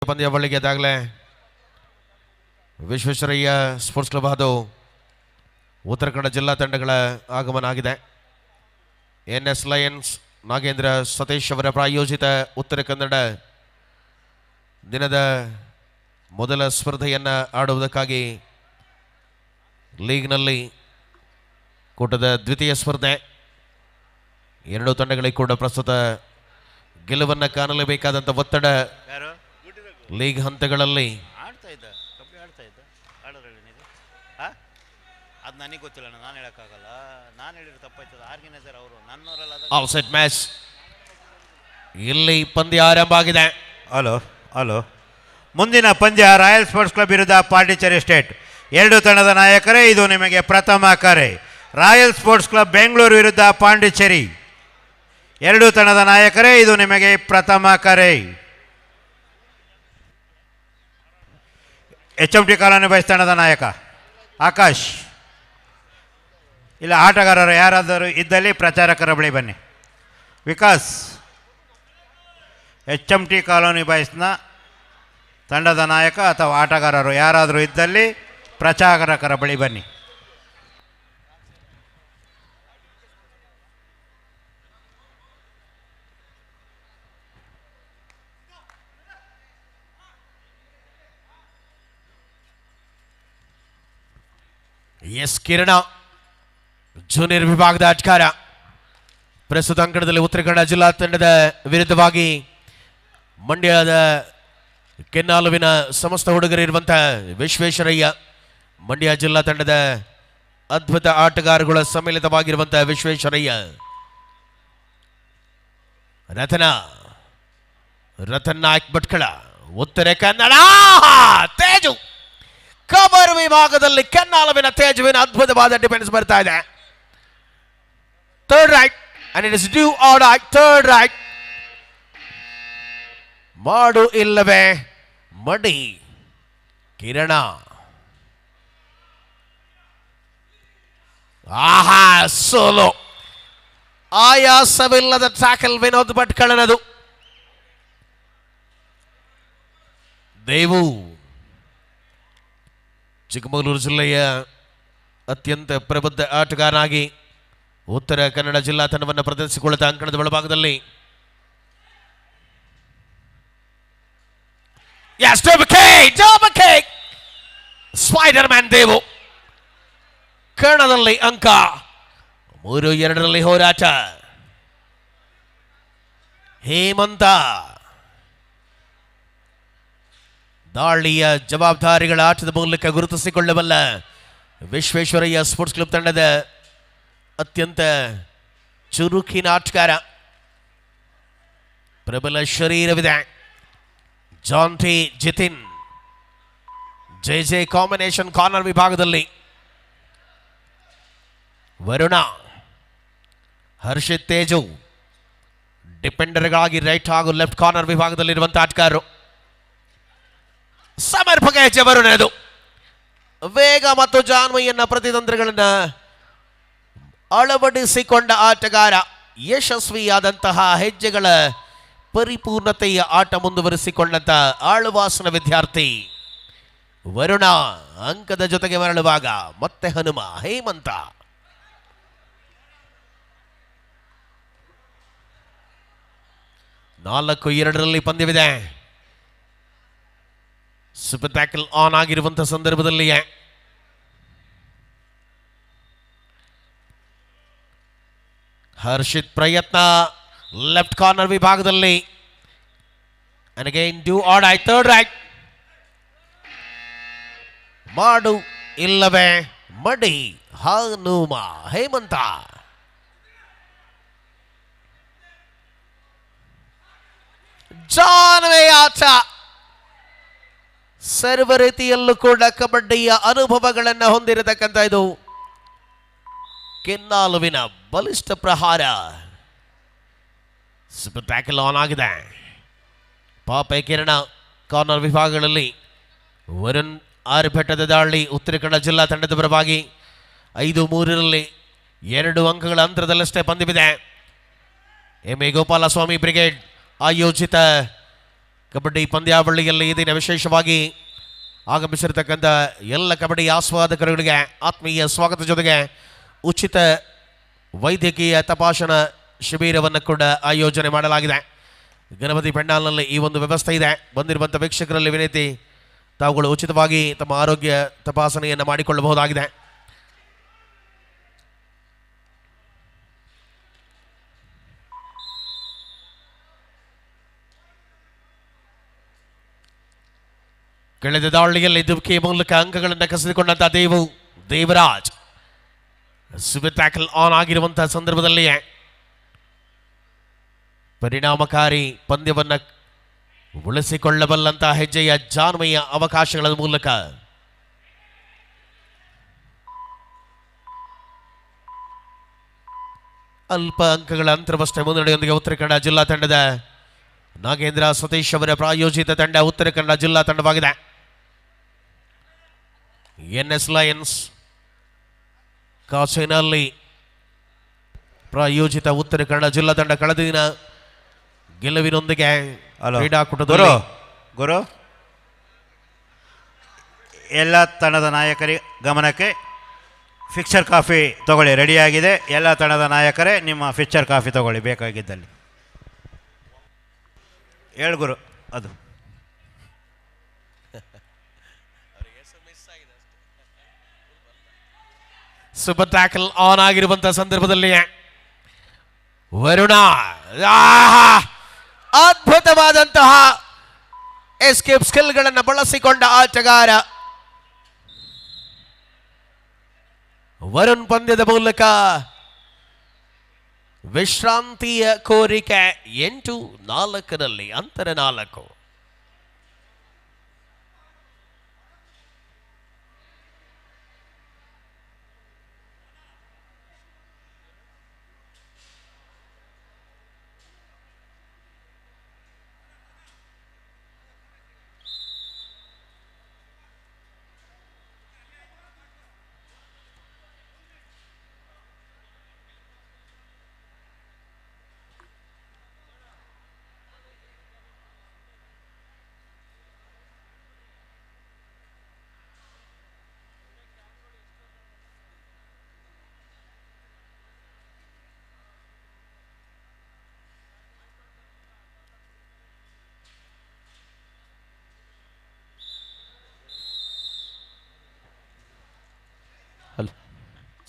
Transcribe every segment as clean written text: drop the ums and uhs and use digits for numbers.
ಪಂದ್ಯಾವಳಿಗೆ ಅದಾಗಲೇ Visvesvaraya sports club ಅದು ಉತ್ತರ ಕನ್ನಡ ಜಿಲ್ಲಾ ತಂಡಗಳ ಆಗಮನ ಆಗಿದೆ. NS ಲಯನ್ಸ್ ನಾಗೇಂದ್ರ ಸತೀಶ್ ಅವರ ಪ್ರಾಯೋಜಿತ ಉತ್ತರ ಕನ್ನಡ ದಿನದ ಮೊದಲ ಸ್ಪರ್ಧೆಯನ್ನು ಆಡುವುದಕ್ಕಾಗಿ ಲೀಗ್ನಲ್ಲಿ ಕೂಟದ ದ್ವಿತೀಯ ಸ್ಪರ್ಧೆ. ಎರಡೂ ತಂಡಗಳಿಗೆ ಕೂಡ ಪ್ರಸ್ತುತ ಗೆಲುವನ್ನು ಕಾಣಲೇಬೇಕಾದಂಥ ಒತ್ತಡ ಲೀಗ್ ಹಂತಗಳಲ್ಲಿ. ಅದು ನನಗೆ ಗೊತ್ತಿಲ್ಲ, ನಾನು ಹೇಳೋಕ್ಕಾಗಲ್ಲ. ನಾನು ಹೇಳಿದ್ರೆ ತಪ್ಪಾಯ್ತದ. ಆರ್ಗನೈಸರ್ ಅವರು ನನ್ನವರಲ್ಲ. All set match. ಇಲ್ಲಿ ಪಂದ್ಯ ಆರಂಭ ಆಗಿದೆ. ಹಲೋ ಮುಂದಿನ ಪಂದ್ಯ ರಾಯಲ್ ಸ್ಪೋರ್ಟ್ಸ್ ಕ್ಲಬ್ ವಿರುದ್ಧ ಪಾಂಡಿಚೇರಿ ಸ್ಟೇಟ್. ಎರಡು ತಂಡದ ನಾಯಕರೇ, ಇದು ನಿಮಗೆ ಪ್ರಥಮ ಕರೆ. ರಾಯಲ್ ಸ್ಪೋರ್ಟ್ಸ್ ಕ್ಲಬ್ ಬೆಂಗಳೂರು ವಿರುದ್ಧ ಪಾಂಡಿಚೇರಿ. ಎರಡು ತಂಡದ ನಾಯಕರೇ, ಇದು ನಿಮಗೆ ಪ್ರಥಮ ಕರೆ. HMT ಕಾಲೋನಿ ಬಾಯ್ಸ್ ತಂಡದ ನಾಯಕ ಆಕಾಶ್. ಇಲ್ಲ, ಆಟಗಾರರು ಯಾರಾದರೂ ಇದ್ದಲ್ಲಿ ಪ್ರಚಾರಕರ ಬಳಿ ಬನ್ನಿ. ವಿಕಾಸ್. HMT ಕಾಲೋನಿ ಬಾಯ್ಸ್ನ ತಂಡದ ನಾಯಕ ಅಥವಾ ಆಟಗಾರರು ಯಾರಾದರೂ ಇದ್ದಲ್ಲಿ ಪ್ರಚಾರಕರ ಬಳಿ ಬನ್ನಿ. ಎಸ್ ಕಿರಣ ಜೂನಿಯರ್ ವಿಭಾಗದ ಆಟಗಾರ. ಪ್ರಸ್ತುತ ಅಂಕಣದಲ್ಲಿ ಉತ್ತರ ಕನ್ನಡ ಜಿಲ್ಲಾ ತಂಡದ ವಿರುದ್ಧವಾಗಿ ಮಂಡ್ಯದ ಕೆನ್ನಾಲುವಿನ ಸಮಸ್ತ ಹುಡುಗರು ಇರುವಂತಹ ವಿಶ್ವೇಶ್ವರಯ್ಯ, ಮಂಡ್ಯ ಜಿಲ್ಲಾ ತಂಡದ ಅದ್ಭುತ ಆಟಗಾರಗಳ ಸಮ್ಮಿಳಿತವಾಗಿರುವಂತಹ ವಿಶ್ವೇಶ್ವರಯ್ಯ. ರತನ್ ನಾಯ್ಕ್ ಭಟ್ಕಳ, ಉತ್ತರ ಕನ್ನಡ ತೇಜು. ಕಬರ್ ವಿಭಾಗದಲ್ಲಿ ಕೆನ್ನಾಲುವಿನ ತೇಜುವಿನ ಅದ್ಭುತವಾದ ಡಿಫೆನ್ಸ್ ಬರ್ತಾ ಇದೆ. Third raid and it is do or die. Third raid. ಮಾಡು ಇಲ್ಲವೇ ಮಡಿ. ಕಿರಣ. ಆಹಾ, ಸೋಲೋ. ಆಯಾಸವಿಲ್ಲದ ಟ್ಯಾಕಲ್ ವಿನೋದ್ ಭಟ್ಕಳನದು. ದೇವು ಚಿಕ್ಕಮಗಳೂರು ಜಿಲ್ಲೆಯ ಅತ್ಯಂತ ಪ್ರಬುದ್ಧ ಆಟಗಾರನಾಗಿ ಉತ್ತರ ಕನ್ನಡ ಜಿಲ್ಲಾ ತಂಡವನ್ನು ಪ್ರದರ್ಶಿಸಿಕೊಳ್ಳುತ್ತಾ ಅಂಕಣದ ಒಳಭಾಗದಲ್ಲಿ ಸ್ಪೈಡರ್ ಮ್ಯಾನ್ ದೇವು. ಕರ್ಣದಲ್ಲಿ ಅಂಕ. 3-2 ಹೋರಾಟ. ಹೇಮಂತ ದಾಳಿಯ ಜವಾಬ್ದಾರಿಗಳ ಆಟದ ಮೂಲಕ ಗುರುತಿಸಿಕೊಳ್ಳಬಲ್ಲ ವಿಶ್ವೇಶ್ವರಯ್ಯ ಸ್ಪೋರ್ಟ್ಸ್ ಕ್ಲಬ್ ತಂಡದ ಅತ್ಯಂತ ಚುರುಕಿನ ಆಟಗಾರ. ಪ್ರಬಲ ಶರೀರವಿದೆ. ಜಾಂಟಿ ಜಿತಿನ್. ಜೆ ಕಾಂಬಿನೇಷನ್ ಕಾರ್ನರ್ ವಿಭಾಗದಲ್ಲಿ ವರುಣ. ಹರ್ಷಿತ್ ತೇಜು ಡಿಪೆಂಡರ್ಗಳಾಗಿ ರೈಟ್ ಹಾಗೂ ಲೆಫ್ಟ್ ಕಾರ್ನರ್ ವಿಭಾಗದಲ್ಲಿರುವಂತಹ ಆಟಗಾರರು. ಸಮರ್ಪಕ ಹೆಜ್ಜೆ ವರುಣದು. ವೇಗ ಮತ್ತು ಜಾನ್ಮಯ್ಯನ ಪ್ರತಿತಂತ್ರಗಳನ್ನು ಅಳವಡಿಸಿಕೊಂಡ ಆಟಗಾರ. ಯಶಸ್ವಿಯಾದಂತಹ ಹೆಜ್ಜೆಗಳ ಪರಿಪೂರ್ಣತೆಯ ಆಟ ಮುಂದುವರಿಸಿಕೊಂಡಂತ ಆಳುವಾಸನ ವಿದ್ಯಾರ್ಥಿ ವರುಣ. ಅಂಕದ ಜೊತೆಗೆ ಮರಳುವಾಗ ಮತ್ತೆ ಹನುಮ. ಹೇಮಂತ. ನಾಲ್ಕು 2 ಪಂದ್ಯವಿದೆ. ಸೂಪರ್ ಟ್ಯಾಕಲ್ ಆನ್ ಆಗಿರುವಂತಹ ಸಂದರ್ಭದಲ್ಲಿಯೇ ಹರ್ಷಿತ್ ಪ್ರಯತ್ನ ಲೆಫ್ಟ್ ಕಾರ್ನರ್ ವಿಭಾಗದಲ್ಲಿ. And again do or die. Third right. ಮಾಡು ಇಲ್ಲವೇ ಮಡಿ. ಹನುಮ. ಹೇಮಂತ. ಜಾನ್ವೇ ಆಟ. ಸರ್ವ ರೀತಿಯಲ್ಲೂ ಕೂಡ ಕಬಡ್ಡಿಯ ಅನುಭವಗಳನ್ನು ಹೊಂದಿರತಕ್ಕಂಥ ಇದು ಕೆನ್ನಾಲುವಿನ ಬಲಿಷ್ಠ ಪ್ರಹಾರ. ಸೂಪರ್ ಟ್ಯಾಕಲ್ ಆನ್ ಆಗಿದೆ. ಪಾಪೆ ಕಿರಣ ಕಾರ್ನರ್ ವಿಭಾಗಗಳಲ್ಲಿ. ವರುಣ್ ಆರ್ಭಟದ ದಾಳಿ ಉತ್ತರ ಕನ್ನಡ ಜಿಲ್ಲಾ ತಂಡದ ಪರವಾಗಿ 5-3 2 ಅಂಕಗಳ ಅಂತರದಲ್ಲಷ್ಟೇ ಪಂದ್ಯವಿದೆ. ಎಂ ಎ ಗೋಪಾಲಸ್ವಾಮಿ ಬ್ರಿಗೇಡ್ ಆಯೋಜಿತ ಕಬಡ್ಡಿ ಪಂದ್ಯಾವಳಿಯಲ್ಲಿ ಈ ದಿನ ವಿಶೇಷವಾಗಿ ಆಗಮಿಸಿರ್ತಕ್ಕಂಥ ಎಲ್ಲ ಕಬಡ್ಡಿ ಆಸ್ವಾದಕರುಗಳಿಗೆ ಆತ್ಮೀಯ ಸ್ವಾಗತ ಜೊತೆಗೆ ಉಚಿತ ವೈದ್ಯಕೀಯ ತಪಾಸಣಾ ಶಿಬಿರವನ್ನು ಕೂಡ ಆಯೋಜನೆ ಮಾಡಲಾಗಿದೆ. ಗಣಪತಿ ಪೆಂಡಾಲ್ನಲ್ಲಿ ಈ ಒಂದು ವ್ಯವಸ್ಥೆ ಇದೆ. ಬಂದಿರುವಂಥ ವೀಕ್ಷಕರಲ್ಲಿ ವಿನಂತಿ, ತಾವುಗಳು ಉಚಿತವಾಗಿ ತಮ್ಮ ಆರೋಗ್ಯ ತಪಾಸಣೆಯನ್ನು ಮಾಡಿಕೊಳ್ಳಬಹುದಾಗಿದೆ. ಕಳೆದ ದಾಳಿಯಲ್ಲಿ ದುಬ್ಕಿ ಮೂಲಕ ಅಂಕಗಳನ್ನು ಕಸಿದುಕೊಂಡಂತಹ ದೇವರಾಜ್ ಸೂಪರ್ ಟ್ಯಾಕಲ್ ಆನ್ ಆಗಿರುವಂತಹ ಸಂದರ್ಭದಲ್ಲಿಯೇ ಪರಿಣಾಮಕಾರಿ ಪಂದ್ಯವನ್ನು ಉಳಿಸಿಕೊಳ್ಳಬಲ್ಲಂತಹ ಹೆಜ್ಜೆಯ ಜಾನ್ಮಯ ಅವಕಾಶಗಳ ಮೂಲಕ ಅಲ್ಪ ಅಂಕಗಳ ಅಂತರವಷ್ಟೇ ಮುನ್ನಡೆಯೊಂದಿಗೆ ಉತ್ತರ ಕನ್ನಡ ಜಿಲ್ಲಾ ತಂಡದ ನಾಗೇಂದ್ರ ಸತೀಶ್ ಅವರ ಪ್ರಾಯೋಜಿತ ತಂಡ ಉತ್ತರ ಕನ್ನಡ ಜಿಲ್ಲಾ ತಂಡವಾಗಿದೆ. ಎನ್ಎಸ್ ಲಯನ್ಸ್ ಕಾಸೇನಲ್ಲಿ ಪ್ರಾಯೋಜಿತ ಉತ್ತರ ಕನ್ನಡ ಜಿಲ್ಲಾ ತಂಡ ಕಳೆದ ದಿನ ಗೆಲುವಿನೊಂದಿಗೆ ಕ್ರೀಡಾಕೂಟದಲ್ಲಿ ಗುರು ಎಲ್ಲ ತಂಡದ ನಾಯಕರ ಗಮನಕ್ಕೆ ಫಿಕ್ಚರ್ ಕಾಫಿ ತಗೊಳ್ಳಿ, ರೆಡಿಯಾಗಿದೆ. ಎಲ್ಲ ತಂಡದ ನಾಯಕರೇ ನಿಮ್ಮ ಫಿಕ್ಚರ್ ಕಾಫಿ ತಗೊಳ್ಳಿ ಬೇಕಾಗಿದ್ದಲ್ಲಿ. ಹೇಳು ಗುರು. ಅದು ಸೂಪರ್ ಟ್ಯಾಕಲ್ ಆನ್ ಆಗಿರುವಂತಹ ಸಂದರ್ಭದಲ್ಲಿ ವರುಣ ಅದ್ಭುತವಾದಂತಹ ಎಸ್ಕೇಪ್ ಸ್ಕಿಲ್ಗಳನ್ನು ಬಳಸಿಕೊಂಡ ಆಟಗಾರ ವರುಣ್ ಪಂದ್ಯದ ಮೂಲಕ ವಿಶ್ರಾಂತಿಯ ಕೋರಿಕೆ 8-4 ಅಂತರ 4.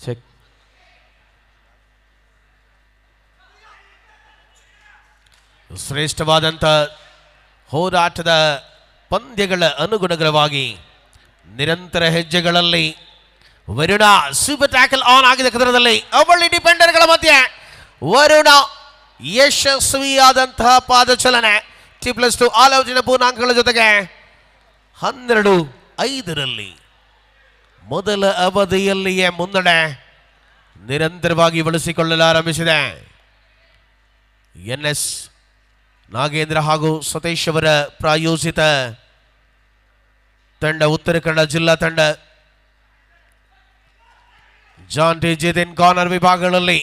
ಚೆಕ್ ಶ್ರೇಷ್ಠವಾದಂಥ ಹೋರಾಟದ ಪಂದ್ಯಗಳ ಅನುಗುಣವಾಗಿ ನಿರಂತರ ಹೆಜ್ಜೆಗಳಲ್ಲಿ ವರುಣ ಸೂಪರ್ ಟ್ಯಾಕಲ್ ಆನ್ ಆಗಿದ ಕದರದಲ್ಲಿ ಅವಳಿ ಡಿಫೆಂಡರ್ಗಳ ಮಧ್ಯೆ ವರುಣ ಯಶಸ್ವಿಯಾದಂತಹ ಪಾದಚಲನೆ +2 ಆಲೋಚನೆ ಪೂರ್ಣಾಂಕಗಳ ಜೊತೆಗೆ 12-5 ಮೊದಲ ಅವಧಿಯಲ್ಲಿಯೇ ಮುನ್ನಡೆ ನಿರಂತರವಾಗಿ ಬಳಸಿಕೊಳ್ಳಲಾರಂಭಿಸಿದೆ. ಎನ್ಎಸ್ ನಾಗೇಂದ್ರ ಹಾಗೂ ಸತೀಶ್ ಅವರ ಪ್ರಾಯೋಜಿತ ತಂಡ ಉತ್ತರ ಕನ್ನಡ ಜಿಲ್ಲಾ ತಂಡ ಜಾನ್ ಟಿ ಜಿತಿನ್ ಕಾರ್ನರ್ ವಿಭಾಗಗಳಲ್ಲಿ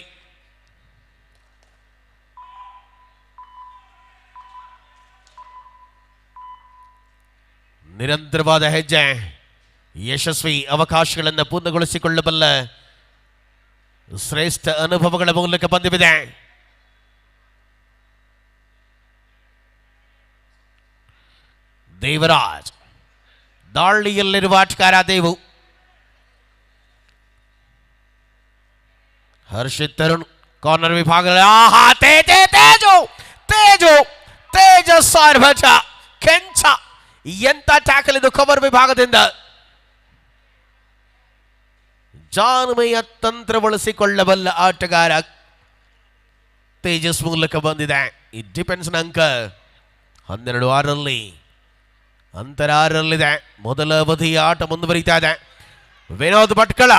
ನಿರಂತರವಾದ ಹೆಜ್ಜೆ ಯಶಸ್ವಿ ಅವಕಾಶಗಳನ್ನು ಪೂರ್ಣಗೊಳಿಸಿಕೊಳ್ಳಬಲ್ಲ ಶ್ರೇಷ್ಠ ಅನುಭವಗಳ ಮೂಲಕ ಬಂದಿದೆ. ದೇವರಾಜ್ ದಾಳಿಯಲ್ಲಿರುವ ಆಟಗಾರ ದೇವು. ಹರ್ಷಿತ್ ತರುಣ್ ಕಾರ್ನರ್ ವಿಭಾಗದಲ್ಲಿ ತೇಜಸ್ ಸಾರ್ಭಜ ಕೆಂಚ ಎಂತ ಟ್ಯಾಕಲ್ ಇದು ಕವರ್ ವಿಭಾಗದಿಂದ ಜಾನ್ಮಯ ತಂತ್ರ ಬಳಸಿಕೊಳ್ಳಬಲ್ಲ ಆಟಗಾರ ತೇಜಸ್ ಮೂಲಕ ಬಂದಿದೆ. ಈ ಡಿಫೆನ್ಸ್ನ ಅಂಕ 12-6 ಅಂತರ 6 ಮೊದಲ ಅವಧಿಯ ಆಟ ಮುಂದುವರಿತಾ ಇದೆ. ವಿನೋದ್ ಭಟ್ಕಳ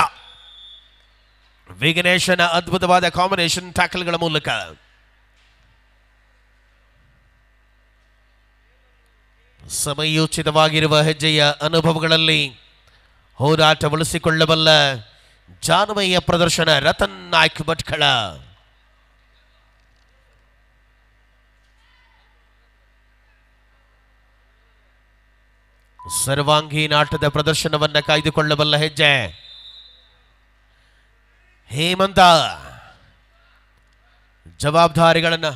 ವಿಘ್ನೇಶನ ಅದ್ಭುತವಾದ ಕಾಂಬಿನೇಷನ್ ಟ್ಯಾಕಲ್ಗಳ ಮೂಲಕ ಸಮಯೋಚಿತವಾಗಿರುವ ಹೆಜ್ಜೆಯ ಅನುಭವಗಳಲ್ಲಿ ಹೋರಾಟ ಬಳಸಿಕೊಳ್ಳಬಲ್ಲ ಜಾನ್ಮಯ ಪ್ರದರ್ಶನ ರತನ್ ನಾಯ್ಕ್ ಭಟ್ಕಳ. ಸರ್ವಾಂಗೀಣ ಆಟದ ಪ್ರದರ್ಶನವನ್ನ ಕಾಯ್ದುಕೊಳ್ಳಬಲ್ಲ ಹೆಜ್ಜೆ ಹೇಮಂತ ಜವಾಬ್ದಾರಿಗಳನ್ನ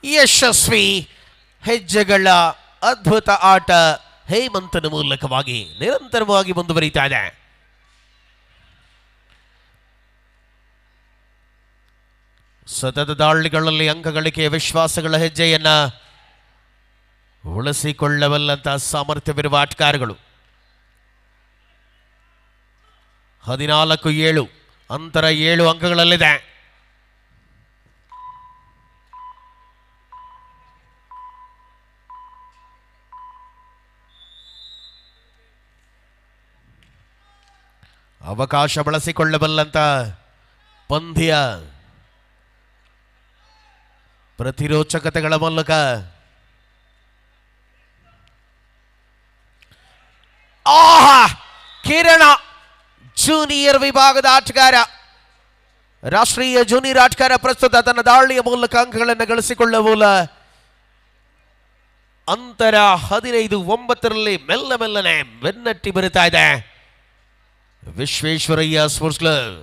ಯಶಸ್ವಿ ಹೆಜ್ಜೆಗಳ ಅದ್ಭುತ ಆಟ ಹೇಮಂತನ ಮೂಲಕವಾಗಿ ನಿರಂತರವಾಗಿ ಮುಂದುವರಿತಾ ಇದೆ. ಸತತ ದಾಳಿಗಳಲ್ಲಿ ಅಂಕ ಗಳಿಕೆಯ ವಿಶ್ವಾಸಗಳ ಹೆಜ್ಜೆಯನ್ನ ಉಳಿಸಿಕೊಳ್ಳಬಲ್ಲಂತಹ ಸಾಮರ್ಥ್ಯವಿರುವ ಆಟಗಾರಗಳು. 14-7 ಅಂತರ 7 ಅಂಕಗಳಲ್ಲಿದೆ. ಅವಕಾಶ ಬಳಸಿಕೊಳ್ಳಬಲ್ಲಂತ ಪಂದ್ಯ ಪ್ರತಿರೋಚಕತೆಗಳ ಮೂಲಕ ಕಿರಣ ಜೂನಿಯರ್ ವಿಭಾಗದ ಆಟಗಾರ, ರಾಷ್ಟ್ರೀಯ ಜೂನಿಯರ್ ಆಟಗಾರ ಪ್ರಸ್ತುತ ತನ್ನ ದಾಳಿಯ ಮೂಲಕ ಅಂಕಗಳನ್ನು ಗಳಿಸಿಕೊಳ್ಳುವ ಅಂತರ 15-9 ಮೆಲ್ಲ ಮೆಲ್ಲನೆ ಬೆನ್ನಟ್ಟಿ ಬರುತ್ತಾ ಇದೆ ವಿಶ್ವೇಶ್ವರಯ್ಯ ಸ್ಪೋರ್ಟ್ಸ್ ಕ್ಲಬ್.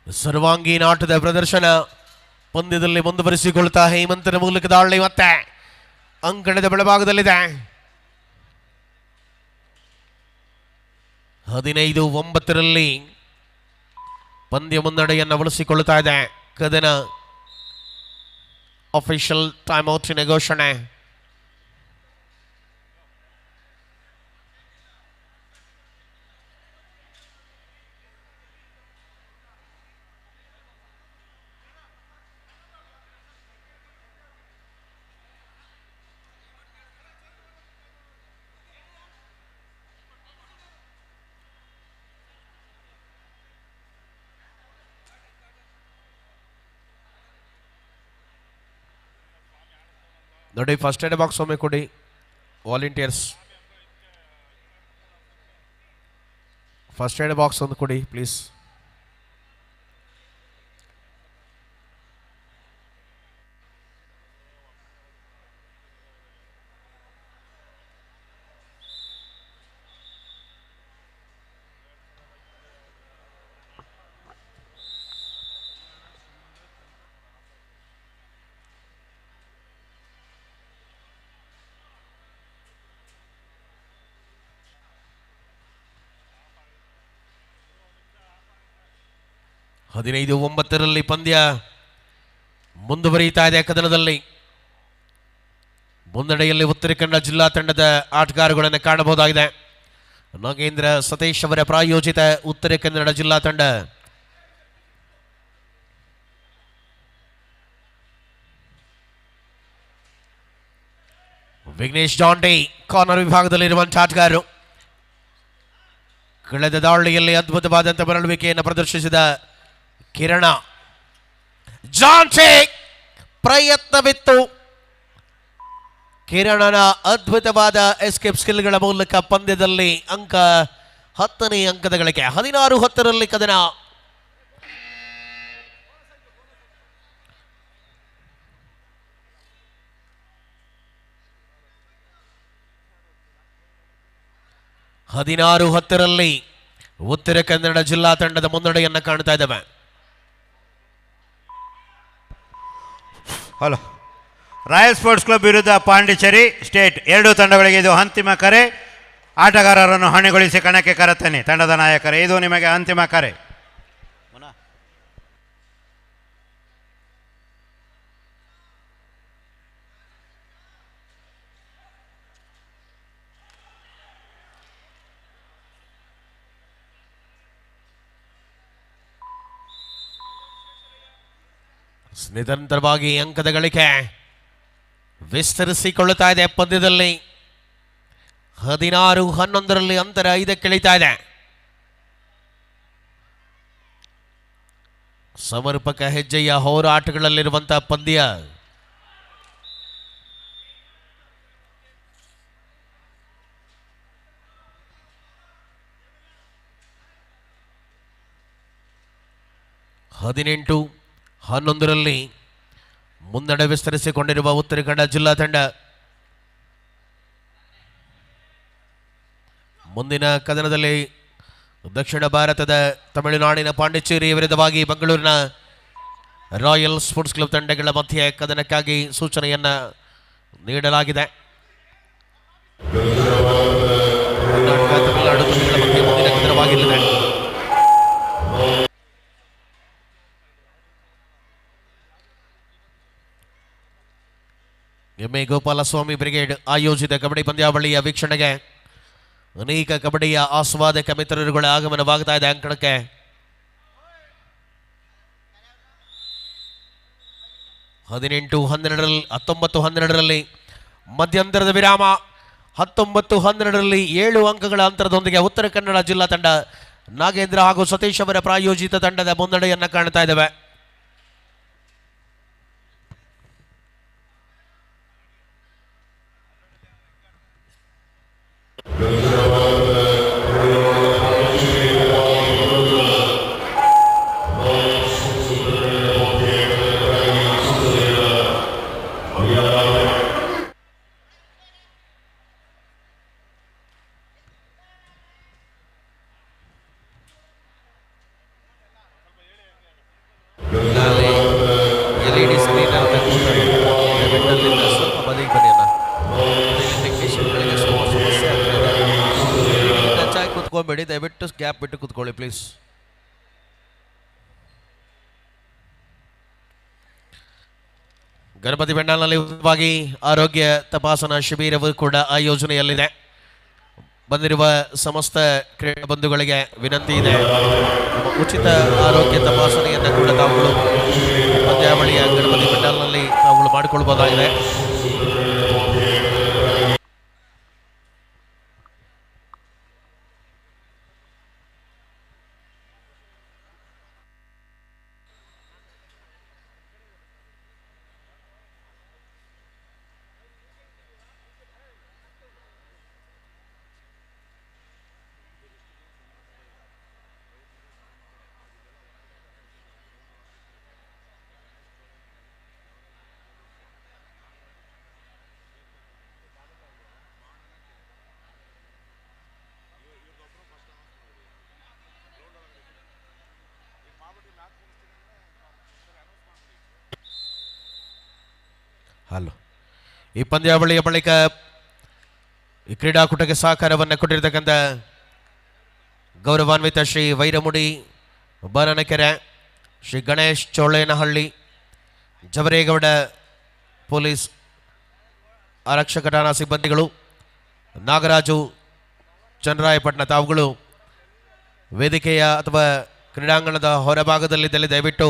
ಸರ್ವಾಂಗೀಣ ಆಟದ ಪ್ರದರ್ಶನ ಪಂದ್ಯದಲ್ಲಿ ಮುಂದುವರಿಸಿಕೊಳ್ತಾ ಹೇಮಂತನ ಮೂಲಕ ದಾಳಿ ಮತ್ತೆ ಅಂಕಣದ ಬಲಭಾಗದಲ್ಲಿದೆ. 15-9 ಪಂದ್ಯ ಮುನ್ನಡೆಯನ್ನು ಉಳಿಸಿಕೊಳ್ಳುತ್ತಾ ಇದೆ. ಕದನ ಅಫಿಷಿಯಲ್ ಟೈಮ್ ಔಟ್ ಘೋಷಣೆ. ನೋಡಿ, ಫಸ್ಟ್ ಏಡ್ ಬಾಕ್ಸ್ ಒಮ್ಮೆ ಕೊಡಿ ವಾಲಂಟಿಯರ್ಸ್. ಫಸ್ಟ್ ಏಡ್ ಬಾಕ್ಸ್ ಒಂದು ಕೊಡಿ ಪ್ಲೀಸ್. ಹದಿನೈದು 9 ಪಂದ್ಯ ಮುಂದುವರಿಯುತ್ತಾ ಇದೆ. ಕದನದಲ್ಲಿ ಮುನ್ನಡೆಯಲ್ಲಿ ಉತ್ತರ ಕನ್ನಡ ಜಿಲ್ಲಾ ತಂಡದ ಆಟಗಾರಗಳನ್ನು ಕಾಣಬಹುದಾಗಿದೆ. ನಾಗೇಂದ್ರ ಸತೀಶ್ ಅವರ ಪ್ರಾಯೋಜಿತ ಉತ್ತರ ಕನ್ನಡ ಜಿಲ್ಲಾ ತಂಡ ವಿಘ್ನೇಶ್ ಜಾಂಡೆ ಕಾರ್ನರ್ ವಿಭಾಗದಲ್ಲಿರುವಂತಹ ಆಟಗಾರರು. ಕಳೆದ ದಾಳಿಯಲ್ಲಿ ಅದ್ಭುತವಾದಂತಹ ಮರಳುವಿಕೆಯನ್ನು ಪ್ರದರ್ಶಿಸಿದ ಕಿರಣ. ಜಾಂಟೆ ಪ್ರಯತ್ನವಿತ್ತು. ಕಿರಣನ ಅದ್ಭುತವಾದ ಎಸ್ಕೇಪ್ ಸ್ಕಿಲ್ಗಳ ಮೂಲಕ ಪಂದ್ಯದಲ್ಲಿ ಅಂಕ 10ನೇ ಅಂಕದ ಗಳಿಕೆ. 16-10 ಕದನ. ಹದಿನಾರು 10 ಉತ್ತರ ಕನ್ನಡ ಜಿಲ್ಲಾ ತಂಡದ ಮುನ್ನಡೆಯನ್ನು ಕಾಣ್ತಾ ಇದ್ದಾವೆ. ಹಲೋ, ರಾಯಲ್ ಸ್ಪೋರ್ಟ್ಸ್ ಕ್ಲಬ್ ವಿರುದ್ಧ ಪಾಂಡಿಚೇರಿ ಸ್ಟೇಟ್ 2 ತಂಡಗಳಿಗೆ ಇದು ಅಂತಿಮ ಕರೆ. ಆಟಗಾರರನ್ನು ಹೊಣೆಗೊಳಿಸಿ ಕಣಕ್ಕೆ ಕರೆತನ್ನಿ ತಂಡದ ನಾಯಕರೇ. ಇದು ನಿಮಗೆ ಅಂತಿಮ ಕರೆ. ನಿರಂತರವಾಗಿ ಅಂಕದ ಗಳಿಕೆ ವಿಸ್ತರಿಸಿಕೊಳ್ಳುತ್ತಾ ಇದೆ. ಪಂದ್ಯದಲ್ಲಿ 16-11 ಅಂತರ 5ಕ್ಕೆ ಇಳಿತಾ ಇದೆ. ಸಮರ್ಪಕ ಹೆಜ್ಜೆಯ ಹೋರಾಟಗಳಲ್ಲಿರುವಂತಹ ಪಂದ್ಯ. ಹದಿನೆಂಟು 11 ಮುನ್ನಡೆ ವಿಸ್ತರಿಸಿಕೊಂಡಿರುವ ಉತ್ತರ ಕನ್ನಡ ಜಿಲ್ಲಾ ತಂಡ ಮುಂದಿನ ಕದನದಲ್ಲಿ ದಕ್ಷಿಣ ಭಾರತದ ತಮಿಳುನಾಡಿನ ಪಾಂಡಿಚೇರಿ ವಿರುದ್ಧವಾಗಿ ಬೆಂಗಳೂರಿನ ರಾಯಲ್ ಸ್ಪೋರ್ಟ್ಸ್ ಕ್ಲಬ್ ತಂಡಗಳ ಮಧ್ಯೆ ಕದನಕ್ಕಾಗಿ ಸೂಚನೆಯನ್ನ ನೀಡಲಾಗಿದೆ. ಕರ್ನಾಟಕ ತಮಿಳುನಾಡು ತಂಡಗಳ ಮಧ್ಯೆ ಮುಂದಿನ ಕದನವಾಗಿರಲಿದೆ. ಎಂ.ಎ. ಗೋಪಾಲಸ್ವಾಮಿ ಬ್ರಿಗೇಡ್ ಆಯೋಜಿತ ಕಬಡ್ಡಿ ಪಂದ್ಯಾವಳಿಯ ವೀಕ್ಷಣೆಗೆ ಅನೇಕ ಕಬಡ್ಡಿಯ ಆಸ್ವಾದಕ ಮಿತ್ರರುಗಳ ಆಗಮನವಾಗ್ತಾ ಇದೆ. ಅಂಕಣಕ್ಕೆ 19-12 ಮಧ್ಯಂತರದ ವಿರಾಮ. 19-12 7 ಅಂಕಗಳ ಅಂತರದೊಂದಿಗೆ ಉತ್ತರ ಕನ್ನಡ ಜಿಲ್ಲಾ ತಂಡ ನಾಗೇಂದ್ರ ಹಾಗೂ ಸತೀಶ್ ಅವರ ಪ್ರಾಯೋಜಿತ ತಂಡದ ಮುನ್ನಡೆಯನ್ನು ಕಾಣ್ತಾ ಇದ್ದೇವೆ. LED ಸ್ಕ್ರೀನ್ ಸ್ವಲ್ಪ ಬದಿಗೆ ಬನ್ನಿ ಅಣ್ಣ. ಟೆಕ್ನಿಷಿಯನ್ಗಳಿಗೆ ಸಮಸ್ಯೆ ಆಗ್ತದೆ. ಹೆಚ್ಚಾಗಿ ಕೂತ್ಕೊಬೇಡಿ, ದಯವಿಟ್ಟು ಗ್ಯಾಪ್ ಬಿಟ್ಟು ಕೂತ್ಕೊಳ್ಳಿ ಪ್ಲೀಸ್. ಗಣಪತಿ ಪೆಂಡಾಲ್ನಲ್ಲಿ ಉಚಿತವಾಗಿ ಆರೋಗ್ಯ ತಪಾಸಣಾ ಶಿಬಿರವು ಕೂಡ ಆಯೋಜನೆಯಲ್ಲಿದೆ. ಬಂದಿರುವ ಸಮಸ್ತ ಕ್ರೀಡಾ ಬಂಧುಗಳಿಗೆ ವಿನಂತಿ ಇದೆ, ಉಚಿತ ಆರೋಗ್ಯ ತಪಾಸಣೆಯನ್ನು ಕೂಡ ತಾವುಗಳು ಪಂದ್ಯಾವಳಿಯ ಗಣಪತಿ ಪೆಂಡಾಲ್ನಲ್ಲಿ ತಾವುಗಳು ಮಾಡಿಕೊಳ್ಬಹುದಾಗಿದೆ. ಹಲೋ, ಈ ಪಂದ್ಯಾವಳಿಯ ಬಳಿಕ ಈ ಕ್ರೀಡಾಕೂಟಕ್ಕೆ ಸಹಕಾರವನ್ನು ಕೊಟ್ಟಿರ್ತಕ್ಕಂಥ ಗೌರವಾನ್ವಿತ ಶ್ರೀ ವೈರಮುಡಿ ಬಾನನಕೆರೆ, ಶ್ರೀ ಗಣೇಶ್ ಚೋಳೇನಹಳ್ಳಿ, ಜವರೇಗೌಡ ಪೊಲೀಸ್ ಆರಕ್ಷಕ ಠಾಣಾ ಸಿಬ್ಬಂದಿಗಳು, ನಾಗರಾಜು ಚನ್ನರಾಯಪಟ್ಟಣ ತಾವುಗಳು ವೇದಿಕೆಯ ಅಥವಾ ಕ್ರೀಡಾಂಗಣದ ಹೊರಭಾಗದಲ್ಲಿದ್ದಲ್ಲಿ ದಯವಿಟ್ಟು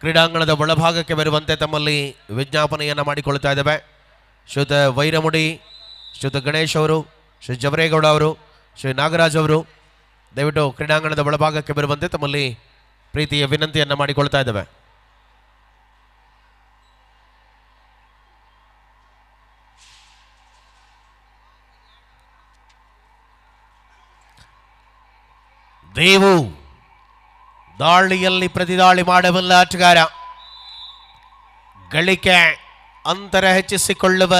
ಕ್ರೀಡಾಂಗಣದ ಒಳಭಾಗಕ್ಕೆ ಬರುವಂತೆ ತಮ್ಮಲ್ಲಿ ವಿಜ್ಞಾಪನೆಯನ್ನು ಮಾಡಿಕೊಳ್ತಾ ಇದ್ದೇವೆ. ಶ್ರೀಯುತ ವೈರಮುಡಿ, ಶ್ರೀಯುತ ಗಣೇಶ್ ಅವರು, ಶ್ರೀ ಜವರೇಗೌಡ ಅವರು, ಶ್ರೀ ನಾಗರಾಜ್ ಅವರು ದಯವಿಟ್ಟು ಕ್ರೀಡಾಂಗಣದ ಒಳಭಾಗಕ್ಕೆ ಬರುವಂತೆ ತಮ್ಮಲ್ಲಿ ಪ್ರೀತಿಯ ವಿನಂತಿಯನ್ನು ಮಾಡಿಕೊಳ್ತಾ ಇದ್ದೇವೆ. ದೇವು ದಾಳಿಯಲ್ಲಿ ಪ್ರತಿದಾಳಿ ಮಾಡಬಲ್ಲ ಆಟಗಾರ, ಗಳಿಕೆ ಅಂತರ ಹೆಚ್ಚಿಸಿಕೊಳ್ಳುವ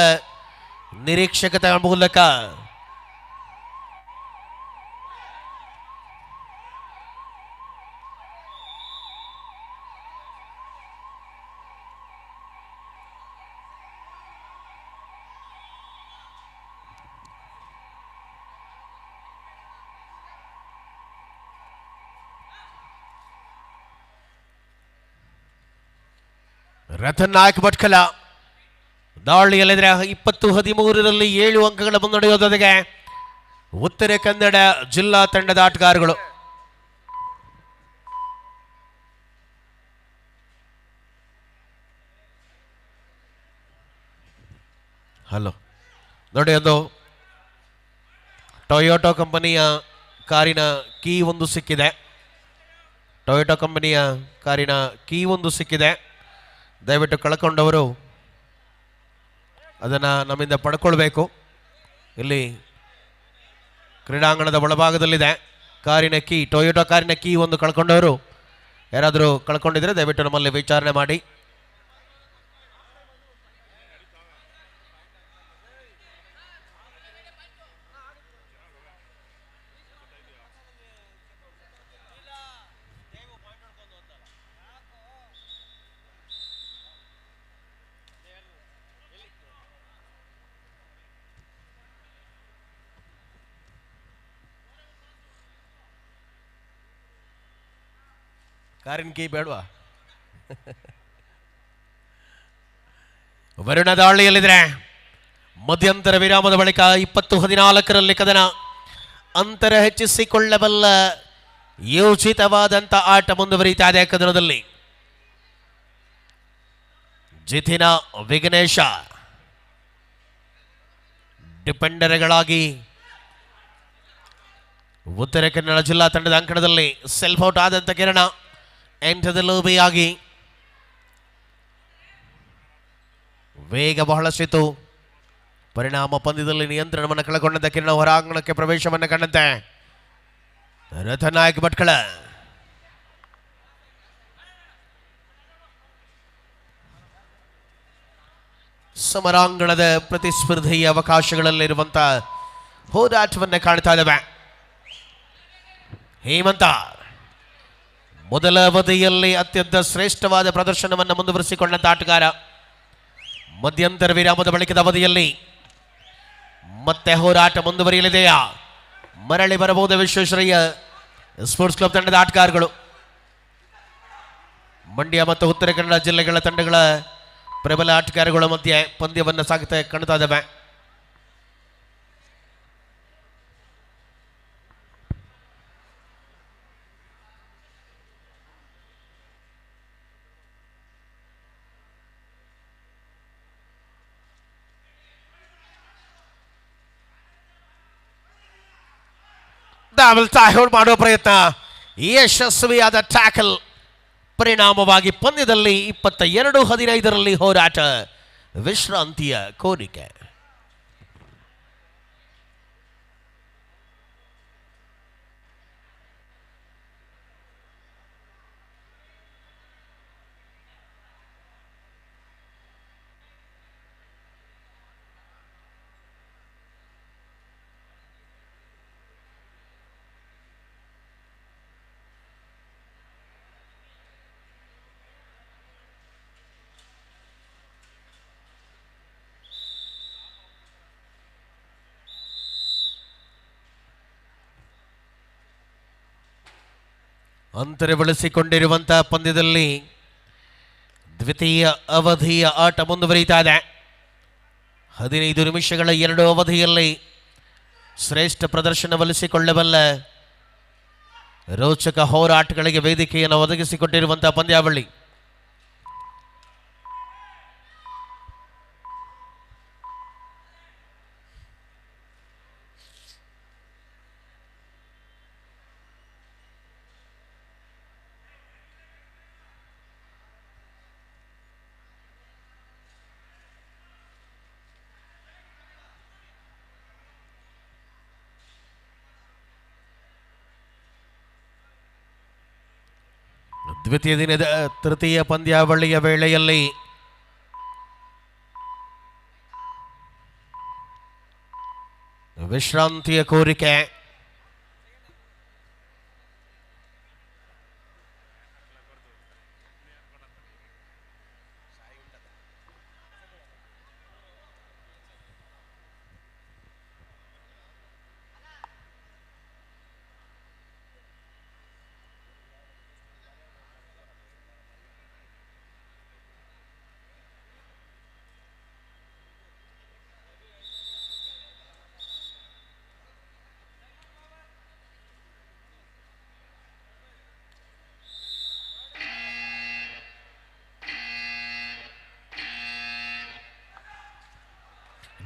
ನಿರೀಕ್ಷಕತೆ ಮೂಲಕ ರತನ್ ನಾಯಕ್ ಭಟ್ಕಳ ದಾಳಿಯಲ್ಲಿದ್ರೆ 20-13 7 ಅಂಕಗಳ ಮುನ್ನಡೆಯೋದೊಂದಿಗೆ ಉತ್ತರ ಕನ್ನಡ ಜಿಲ್ಲಾ ತಂಡದ ಆಟಗಾರಗಳು ಹಲೋ ನೋಡಿ, ಒಂದು ಟೊಯೋಟೋ ಕಂಪನಿಯ ಕಾರಿನ ಕೀ ಒಂದು ಸಿಕ್ಕಿದೆ. ಟೊಯೋಟೋ ಕಂಪನಿಯ ಕಾರಿನ ಕೀ ಒಂದು ಸಿಕ್ಕಿದೆ. ದಯವಿಟ್ಟು ಕಳ್ಕೊಂಡವರು ಅದನ್ನು ನಮ್ಮಿಂದ ಪಡ್ಕೊಳ್ಬೇಕು. ಇಲ್ಲಿ ಕ್ರೀಡಾಂಗಣದ ಒಳಭಾಗದಲ್ಲಿದೆ ಕಾರಿನ ಕೀ, ಟೊಯೋಟೋ ಕಾರಿನ ಕೀ ಒಂದು ಕಳ್ಕೊಂಡವರು ಯಾರಾದರೂ ಕಳ್ಕೊಂಡಿದ್ರೆ ದಯವಿಟ್ಟು ನಮ್ಮಲ್ಲಿ ವಿಚಾರಣೆ ಮಾಡಿ. ಕಾರಿನ ಕೀ ಬೇಡವಾ? ವರುಣ ದಾಳಿಯಲ್ಲಿದ್ರೆ ಮಧ್ಯಂತರ ವಿರಾಮದ ಬಳಿಕ 20-14 ಕದನ ಅಂತರ ಹೆಚ್ಚಿಸಿಕೊಳ್ಳಬಲ್ಲ ಯೋಜಿತವಾದಂಥ ಆಟ ಮುಂದುವರಿತಾ ಇದೆ. ಕದನದಲ್ಲಿ ಜಿತಿನ ವಿಘ್ನೇಶ ಡಿಪೆಂಡರ್ಗಳಾಗಿ ಉತ್ತರ ಕನ್ನಡ ಜಿಲ್ಲಾ ತಂಡದ ಅಂಕಣದಲ್ಲಿ ಸೆಲ್ಫ್ ಔಟ್ ಆದಂಥ ಕಿರಣ ಎಂಟದಲ್ಲೂಬಿಯಾಗಿ ವೇಗ ಬಹಳಷ್ಟಿತ್ತು. ಪರಿಣಾಮ ಪಂದ್ಯದಲ್ಲಿ ನಿಯಂತ್ರಣವನ್ನು ಕಳೆಕೊಂಡಂತ ಕಿರಣ ಹೊರಾಂಗಣಕ್ಕೆ ಪ್ರವೇಶವನ್ನು ಕಂಡಂತೆ ರಥನಾಯಕ್ ಭಟ್ಕಳ ಸಮರಾಂಗಣದ ಪ್ರತಿಸ್ಪರ್ಧೆಯ ಅವಕಾಶಗಳಲ್ಲಿರುವಂತ ಹೋರಾಟವನ್ನು ಕಾಣ್ತಾ ಇದ್ದಾವೆ. ಹೇಮಂತ ಮೊದಲ ಅವಧಿಯಲ್ಲಿ ಅತ್ಯಂತ ಶ್ರೇಷ್ಠವಾದ ಪ್ರದರ್ಶನವನ್ನು ಮುಂದುವರಿಸಿಕೊಂಡಂತ ಆಟಗಾರ. ಮಧ್ಯಂತರ ವಿರಾಮದ ಬಳಿಕದ ಅವಧಿಯಲ್ಲಿ ಮತ್ತೆ ಹೋರಾಟ ಮುಂದುವರಿಯಲಿದೆಯಾ? ಮರಳಿ ಬರಬಹುದು ವಿಶ್ವೇಶ್ವರಯ್ಯ ಸ್ಪೋರ್ಟ್ಸ್ ಕ್ಲಬ್ ತಂಡದ ಆಟಗಾರಗಳು. ಮಂಡ್ಯ ಮತ್ತು ಉತ್ತರ ಕನ್ನಡ ಜಿಲ್ಲೆಗಳ ತಂಡಗಳ ಪ್ರಬಲ ಆಟಗಾರಗಳ ಮಧ್ಯೆ ಪಂದ್ಯವನ್ನು ಕಾಣ್ತಾ ಇದ್ದಾವೆ. ಡಬಲ್ ಟ್ಯಾಕಲ್ ಮಾಡುವ ಪ್ರಯತ್ನ, ಯಶಸ್ವಿಯಾದ ಟ್ಯಾಕಲ್. ಪರಿಣಾಮವಾಗಿ ಪಂದ್ಯದಲ್ಲಿ 22-15 ಹೋರಾಟ, ವಿಶ್ರಾಂತಿಯ ಕೋರಿಕೆ. ಅಂತರ ಬಳಸಿಕೊಂಡಿರುವಂತಹ ಪಂದ್ಯದಲ್ಲಿ ದ್ವಿತೀಯ ಅವಧಿಯ ಆಟ ಮುಂದುವರಿತಾ ಇದೆ. 15 ನಿಮಿಷಗಳ 2 ಅವಧಿಯಲ್ಲಿ ಶ್ರೇಷ್ಠ ಪ್ರದರ್ಶನ ಒಲಿಸಿಕೊಳ್ಳಬಲ್ಲ ರೋಚಕ ಹೋರಾಟಗಳಿಗೆ ವೇದಿಕೆಯನ್ನು ಒದಗಿಸಿಕೊಟ್ಟಿರುವಂತಹ ಪಂದ್ಯಾವಳಿ. ದ್ವಿತೀಯ ದಿನದ ತೃತೀಯ ಪಂದ್ಯಾವಳಿಯ ವೇಳೆಯಲ್ಲಿ ವಿಶ್ರಾಂತಿಯ ಕೋರಿಕೆ.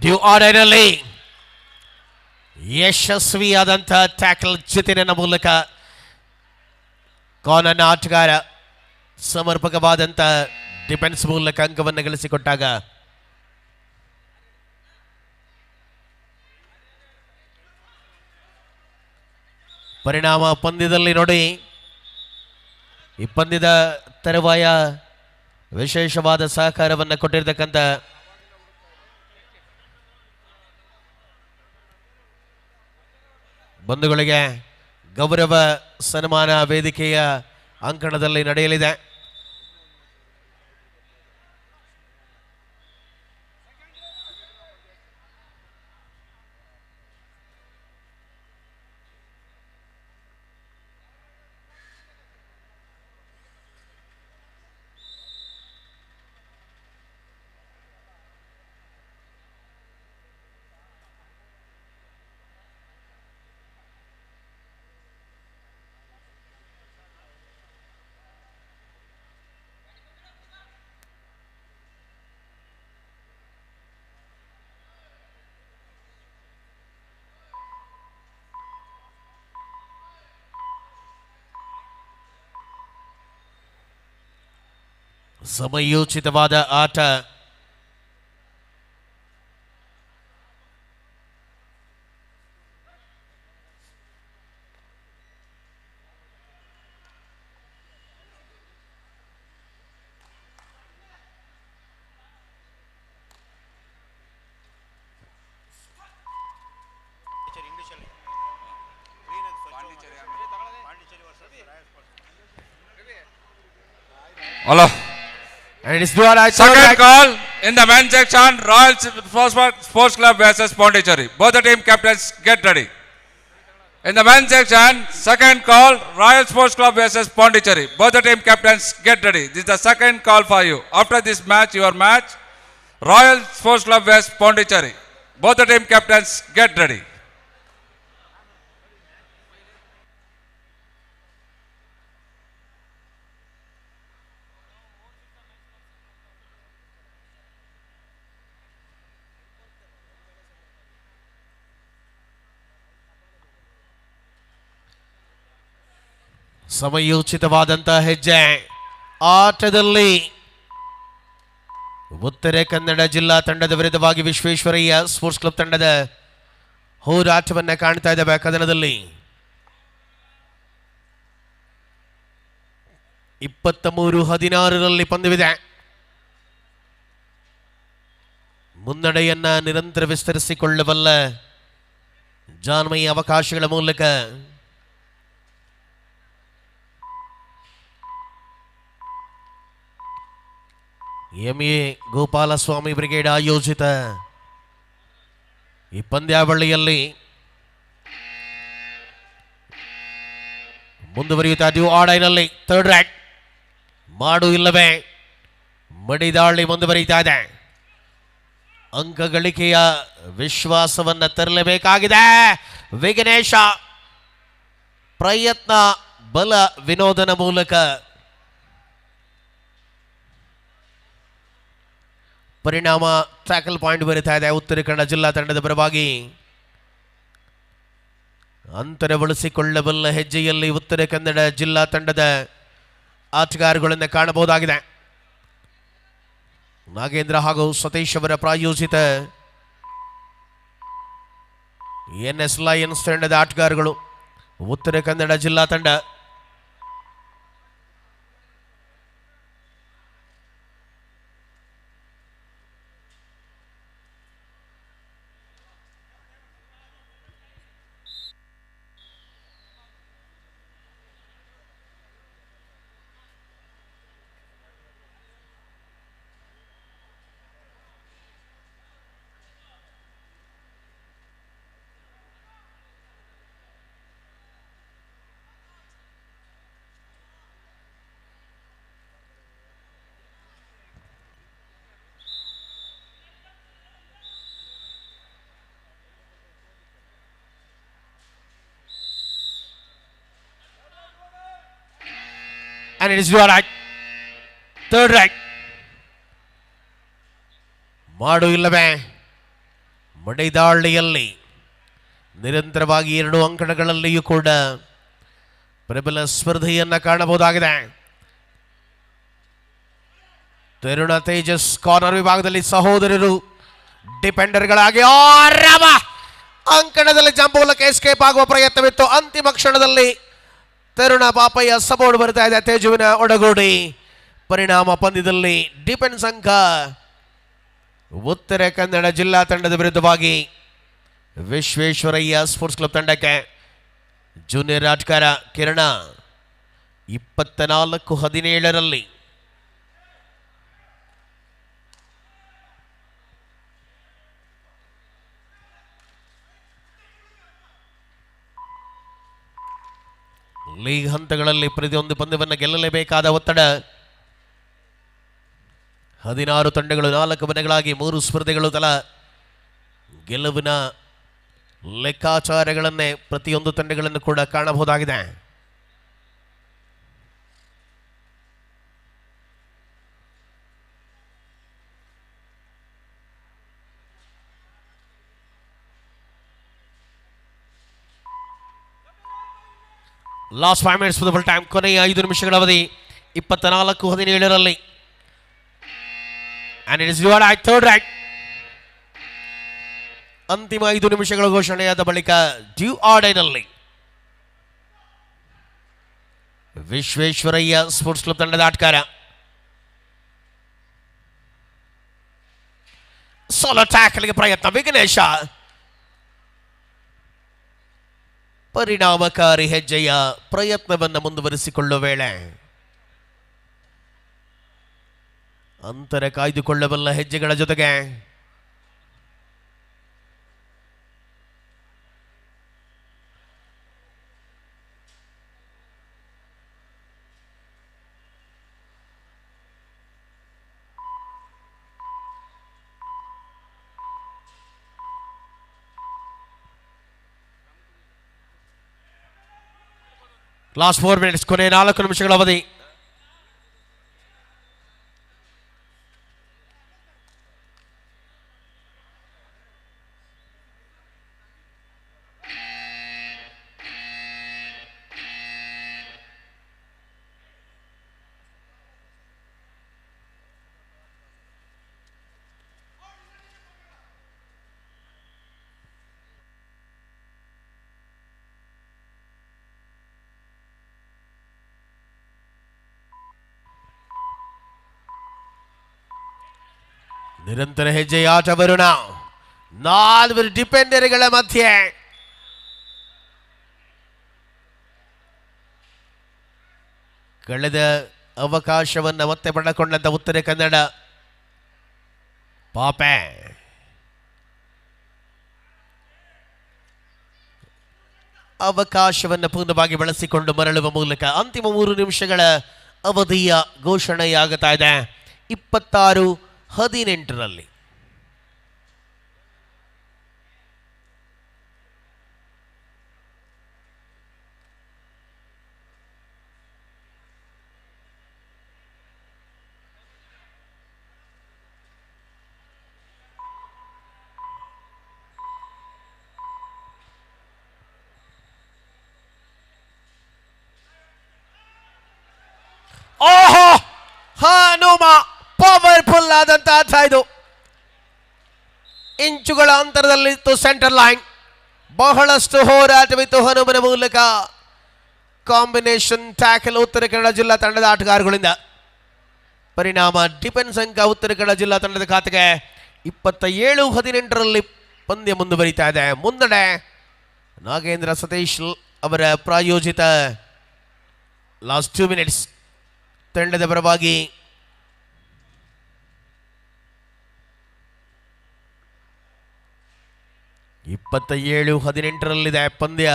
ಡ್ಯೂ ಆರ್ಡರ್ನಲ್ಲಿ ಯಶಸ್ವಿಯಾದಂತಹ ಟ್ಯಾಕಲ್ ಜಿತಿನ ಮೂಲಕ ಕಾರ್ನರ್ನ ಆಟಗಾರ ಸಮರ್ಪಕವಾದಂಥ ಡಿಫೆನ್ಸ್ ಮೂಲಕ ಅಂಕವನ್ನು ಗಳಿಸಿಕೊಟ್ಟಾಗ ಪರಿಣಾಮ ಪಂದ್ಯದಲ್ಲಿ ನೋಡಿ, ಈ ಪಂದ್ಯದ ತರುವಾಯ ವಿಶೇಷವಾದ ಸಹಕಾರವನ್ನು ಕೊಟ್ಟಿರ್ತಕ್ಕಂಥ ಬಂಧುಗಳಿಗೆ ಗೌರವ ಸನ್ಮಾನ ವೇದಿಕೆಯ ಅಂಕಣದಲ್ಲಿ ನಡೆಯಲಿದೆ. ಸಮಯೋಚಿತವಾದ ಆಟ. Hello. And it's dual Second call in the men's section, Royal Sports Club versus Pondicherry. Both the team captains get ready. In the men's section, second call, Royal Sports Club versus Pondicherry. Both the team captains get ready. This is the second call for you. After this match, your match, Royal Sports Club versus Pondicherry. Both the team captains get ready. ಸಮಯೋಚಿತವಾದಂತಹ ಹೆಜ್ಜೆ ಆಟದಲ್ಲಿ ಉತ್ತರ ಕನ್ನಡ ಜಿಲ್ಲಾ ತಂಡದ ವಿರುದ್ಧವಾಗಿ Visvesvaraya sports club ತಂಡದ ಹೋರಾಟವನ್ನು ಕಾಣ್ತಾ ಇದ್ದಾವೆ. ಕದನದಲ್ಲಿ 23-16 ಪಂದ್ಯವಿದೆ. ಮುನ್ನಡೆಯನ್ನ ನಿರಂತರ ವಿಸ್ತರಿಸಿಕೊಳ್ಳಬಲ್ಲ ಜಾನ್ಮಯಿ ಅವಕಾಶಗಳ ಮೂಲಕ ಎಂಎ ಗೋಪಾಲಸ್ವಾಮಿ ಬ್ರಿಗೇಡ್ ಆಯೋಜಿತ ಈ ಪಂದ್ಯಾವಳಿಯಲ್ಲಿ ಮುಂದುವರಿಯುತ್ತಾ ಡ್ಯೂ ಆರ್ಡರ್ನಲ್ಲಿ ಥರ್ಡ್ ರ್ಯಾಕ್ ಮಾಡು ಇಲ್ಲವೇ ಮಡಿದಾಳಿ ಮುಂದುವರಿಯುತ್ತಾ ಇದೆ. ಅಂಕ ಗಳಿಕೆಯ ವಿಶ್ವಾಸವನ್ನ ತರಲೇಬೇಕಾಗಿದೆ. ವಿಘ್ನೇಶ ಪ್ರಯತ್ನ ಬಲ ವಿನೋದನ ಮೂಲಕ ಪರಿಣಾಮ ಟ್ಯಾಕಲ್ ಪಾಯಿಂಟ್ ಬರುತ್ತಾ ಇದೆ. ಉತ್ತರ ಕನ್ನಡ ಜಿಲ್ಲಾ ತಂಡದ ಪರವಾಗಿ ಅಂತರ ಬಳಸಿಕೊಳ್ಳಬಲ್ಲ ಹೆಜ್ಜೆಯಲ್ಲಿ ಉತ್ತರ ಕನ್ನಡ ಜಿಲ್ಲಾ ತಂಡದ ಆಟಗಾರಗಳನ್ನು ಕಾಣಬಹುದಾಗಿದೆ. ನಾಗೇಂದ್ರ ಹಾಗೂ ಸತೀಶ್ ಅವರ ಪ್ರಾಯೋಜಿತ ಎನ್ಎಸ್ ಲಯನ್ಸ್ ತಂಡದ ಆಟಗಾರಗಳು ಉತ್ತರ ಕನ್ನಡ ಜಿಲ್ಲಾ ತಂಡ. And it is your right. Third right. ಮಾಡು ಇಲ್ಲವೇ ಮಡೆದಾಳಿಯಲ್ಲಿ ನಿರಂತರವಾಗಿ 2 ಅಂಕಣಗಳಲ್ಲಿಯೂ ಕೂಡ ಪ್ರಬಲ ಸ್ಪರ್ಧೆಯನ್ನು ಕಾಣಬಹುದಾಗಿದೆ. ತರುಣ ತೇಜಸ್ ಕಾರ್ನರ್ ವಿಭಾಗದಲ್ಲಿ ಸಹೋದರರು ಡಿಪೆಂಡರ್ಗಳಾಗಿ ರಾಮ ಅಂಕಣದಲ್ಲಿ ಜಂಪ್ ಮೂಲಕ ಎಸ್ಕೇಪ್ ಆಗುವ ಪ್ರಯತ್ನವಿತ್ತು. ಅಂತಿಮ ಕ್ಷಣದಲ್ಲಿ ತರುಣ ಪಾಪಯ್ಯ ಸಪೋರ್ಟ್ ಬರ್ತಾ ಇದೆ ತೇಜುವಿನ ಒಡಗೂಡಿ. ಪರಿಣಾಮ ಪಂದ್ಯದಲ್ಲಿ ಡಿಫೆನ್ಸ್ ಅಂಕ ಉತ್ತರ ಕನ್ನಡ ಜಿಲ್ಲಾ ತಂಡದ ವಿರುದ್ಧವಾಗಿ ವಿಶ್ವೇಶ್ವರಯ್ಯ ಸ್ಪೋರ್ಟ್ಸ್ ಕ್ಲಬ್ ತಂಡಕ್ಕೆ. ಜೂನಿಯರ್ ಆಟಗಾರ ಕಿರಣ 24-17 ಲೀಗ್ ಹಂತಗಳಲ್ಲಿ ಪ್ರತಿಯೊಂದು ಪಂದ್ಯವನ್ನು ಗೆಲ್ಲಲೇಬೇಕಾದ ಒತ್ತಡ. 16 ತಂಡಗಳು 4 ಮನೆಗಳಾಗಿ 3 ಸ್ಪರ್ಧೆಗಳು ತಲಾ ಗೆಲುವಿನ ಲೆಕ್ಕಾಚಾರಗಳನ್ನೇ ಪ್ರತಿಯೊಂದು ತಂಡಗಳನ್ನು ಕೂಡ ಕಾಣಬಹುದಾಗಿದೆ. Last 5 minutes full time. ಕೊನೆಯ 5 ನಿಮಿಷಗಳ ಅವಧಿ 24-17 and it is third right. ಅಂತಿಮ 5 ನಿಮಿಷಗಳ ಘೋಷಣೆಯಾದ ಬಳಿಕ ಡ್ಯೂ ಆರ್ಡರ್ನಲ್ಲಿ ವಿಶ್ವೇಶ್ವರಯ್ಯ ಸ್ಪೋರ್ಟ್ಸ್ ಕ್ಲಬ್ ತಂಡದ ಆಟಗಾರ ಸೋಲೋ ಟ್ಯಾಕಲ್ಗೆ ಪ್ರಯತ್ನ. ವಿಘ್ನೇಶ ಪರಿಣಾಮಕಾರಿ ಹೆಜ್ಜೆಯ ಪ್ರಯತ್ನವನ್ನು ಮುಂದುವರಿಸಿಕೊಳ್ಳುವ ವೇಳೆ ಅಂತರ ಕಾಯ್ದುಕೊಳ್ಳಬಲ್ಲ ಹೆಜ್ಜೆಗಳ ಜೊತೆಗೆ ಲಾಸ್ಟ್ 4 ಮಿನಿಟ್ಸ್ ಕೊನೆ 4 ನಿಮಿಷಗಳ ಅವಧಿ. ನಿರಂತರ ಹೆಜ್ಜೆಯ ಆಟ ಬರೋಣ. 4 ಡಿಪೆಂಡರ್ಗಳ ಮಧ್ಯೆ ಕಳೆದ ಅವಕಾಶವನ್ನು ಮತ್ತೆ ಪಡೆದುಕೊಂಡಂತ ಉತ್ತರ ಕನ್ನಡ ಪಾಪೆ ಅವಕಾಶವನ್ನು ಪೂರ್ಣವಾಗಿ ಬಳಸಿಕೊಂಡು ಮರಳುವ ಮೂಲಕ ಅಂತಿಮ 3 ನಿಮಿಷಗಳ ಅವಧಿಯ ಘೋಷಣೆಯಾಗುತ್ತಾ ಇದೆ. 26-18 ಓಹೋ ಹನುಮ ಪವರ್ಫುಲ್ ಆದಂತ ಆಟ ಇದು. ಇಂಚುಗಳ ಅಂತರದಲ್ಲಿತ್ತು ಸೆಂಟರ್ ಲೈನ್. ಬಹಳಷ್ಟು ಹೋರಾಟವಿತ್ತು ಹನುಮನ ಮೂಲಕ. ಕಾಂಬಿನೇಷನ್ ಟ್ಯಾಕಲ್ ಉತ್ತರ ಕನ್ನಡ ಜಿಲ್ಲಾ ತಂಡದ ಆಟಗಾರಗಳಿಂದ. ಪರಿಣಾಮ ಡಿಫೆನ್ಸ್ ಅಂಕ ಉತ್ತರ ಕನ್ನಡ ಜಿಲ್ಲಾ ತಂಡದ ಖಾತೆಗೆ. 27-18 ಪಂದ್ಯ ಮುಂದುವರಿತಾ ಇದೆ. ಮುನ್ನಡೆ ನಾಗೇಂದ್ರ ಸತೀಶ್ ಅವರ ಪ್ರಾಯೋಜಿತ ಲಾಸ್ಟ್ 2 ಮಿನಿಟ್ಸ್ ತಂಡದ ಪರವಾಗಿ (27-18) ಪಂದ್ಯ.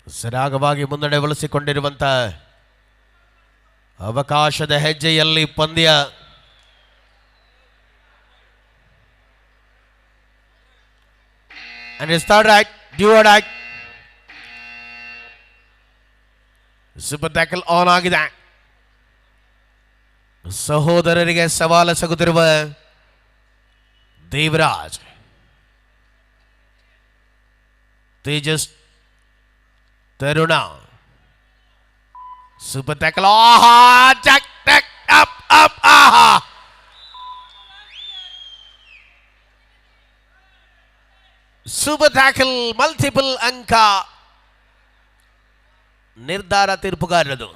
ಸರಾಗವಾಗಿ ಮುನ್ನಡೆ ಬಳಸಿಕೊಂಡಿರುವಂತ ಅವಕಾಶದ ಹೆಜ್ಜೆಯಲ್ಲಿ ಪಂದ್ಯ. And it's third right, due right. Super tackle on ಆಗಿದೆ. ಸಹೋದರರಿಗೆ ಸವಾಲು ಸಗುತ್ತಿರುವ ದೇವರಾಜ್. ತೇಜಸ್ ತರುಣ. Super tackle. ಆಹಾ ಜಕ್ ಟಕ್ ಅಪ್ ಅಪ್ ಆಹಾ. ಸೂಪರ್ ಟ್ಯಾಕಲ್ ಮಲ್ಟಿಪಲ್ ಅಂಕ. ನಿರ್ಧಾರ ತೀರ್ಪುಗಾರರದು.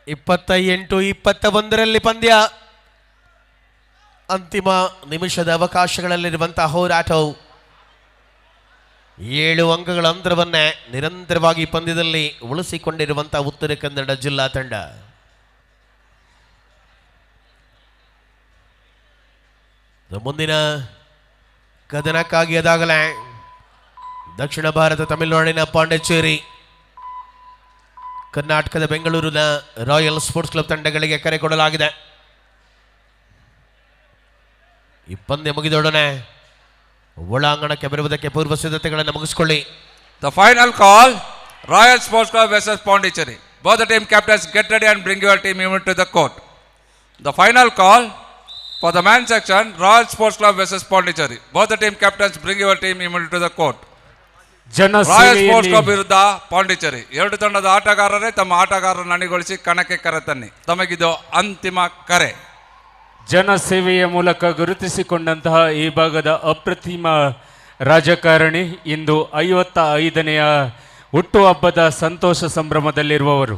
ಇಪ್ಪತ್ತ 21 ಪಂದ್ಯ. ಅಂತಿಮ ನಿಮಿಷದ ಅವಕಾಶಗಳಲ್ಲಿರುವಂತಹ ಹೋರಾಟವು 7 ಅಂಕಗಳ ಅಂತರವನ್ನೇ ನಿರಂತರವಾಗಿ ಪಂದ್ಯದಲ್ಲಿ ಉಳಿಸಿಕೊಂಡಿರುವಂತಹ ಉತ್ತರ ಕನ್ನಡ ಜಿಲ್ಲಾ ತಂಡ. ಮುಂದಿನ ಕದನಕ್ಕಾಗಿ ಅದಾಗಲೇ ದಕ್ಷಿಣ ಭಾರತ ತಮಿಳುನಾಡಿನ ಪಾಂಡಿಚೇರಿ, ಕರ್ನಾಟಕದ ಬೆಂಗಳೂರಿನ ರಾಯಲ್ ಸ್ಪೋರ್ಟ್ಸ್ ಕ್ಲಬ್ ತಂಡಗಳಿಗೆ ಕರೆ ಕೊಡಲಾಗಿದೆ. ಈ ಪಂದ್ಯ ಮುಗಿದೊಡನೆ ಒಳಾಂಗಣಕ್ಕೆ ಬರುವುದಕ್ಕೆ ಪೂರ್ವ ಸಿದ್ಧತೆಗಳನ್ನು ಮುಗಿಸಿಕೊಳ್ಳಿ. The final call, Royal Sports Club versus Pondicherry. Both the team captains get ready and bring your team even to the court. The final call for the man section, Royal Sports Club versus Pondicherry. Both the team captains bring your team even to the court. Royal sports club ವಿರುದ್ಧ ಪಾಂಡಿಚೇರಿ. 2 ತಂಡದ ಆಟಗಾರರೇ ತಮ್ಮ ಆಟಗಾರರನ್ನು ಅಣಿಗೊಳಿಸಿ ಕಣಕ್ಕೆ ಕರೆತನ್ನಿ. ತಮಗಿದು ಅಂತಿಮ ಕರೆ. ಜನಸೇವೆಯ ಮೂಲಕ ಗುರುತಿಸಿಕೊಂಡಂತಹ ಈ ಭಾಗದ ಅಪ್ರತಿಮ ರಾಜಕಾರಣಿ ಇಂದು 55ನೆಯ ಹುಟ್ಟುಹಬ್ಬದ ಸಂತೋಷ ಸಂಭ್ರಮದಲ್ಲಿರುವವರು.